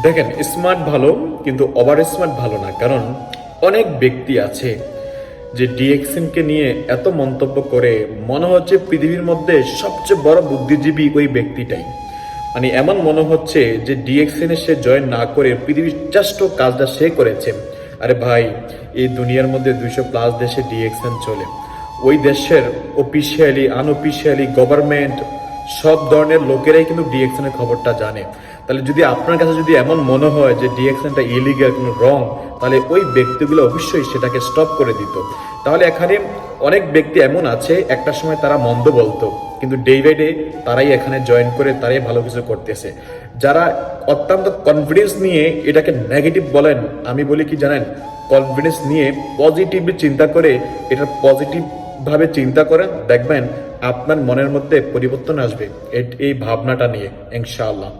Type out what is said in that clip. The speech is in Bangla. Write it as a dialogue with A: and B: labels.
A: দেখেন, স্মার্ট ভালো কিন্তু ওভার স্মার্ট ভালো না। কারণ অনেক ব্যক্তি আছে যে ডিএক্সএনকে নিয়ে এত মন্তব্য করে মনে হচ্ছে পৃথিবীর মধ্যে সবচেয়ে বড় বুদ্ধিজীবী ওই ব্যক্তিটাই। মানে এমন মনে হচ্ছে যে ডিএক্সএন এ সে জয়েন না করে পৃথিবীর শ্রেষ্ঠ কাজটা সে করেছে। আরে ভাই, এই দুনিয়ার মধ্যে 200+ দেশে ডিএক্সএন চলে। ওই দেশের অফিসিয়ালি আনঅফিসিয়ালি গভর্নমেন্ট সব ধরনের লোকেরাই কিন্তু ডিএক্সএন এর খবরটা জানে। তাহলে যদি আপনার কাছে যদি এমন মনে হয় যে ডিএক্সএনটা ইলিগাল, কোনো রং, তাহলে ওই ব্যক্তিগুলো অবশ্যই সেটাকে স্টপ করে দিত। তাহলে এখানে অনেক ব্যক্তি এমন আছে একটা সময় তারা মন্দ বলতো, কিন্তু ডে বাই ডে তারাই এখানে জয়েন করে তারাই ভালো কিছু করতেছে। যারা অত্যন্ত কনফিডেন্স নিয়ে এটাকে নেগেটিভ বলেন, আমি বলি কি জানেন, কনফিডেন্স নিয়ে পজিটিভলি চিন্তা করে এটা পজিটিভ ভাবে চিন্তা করেন, দেখবেন আপনার মনের মধ্যে পরিবর্তন আসবে এই ভাবনাটা নিয়ে, ইনশাআল্লাহ।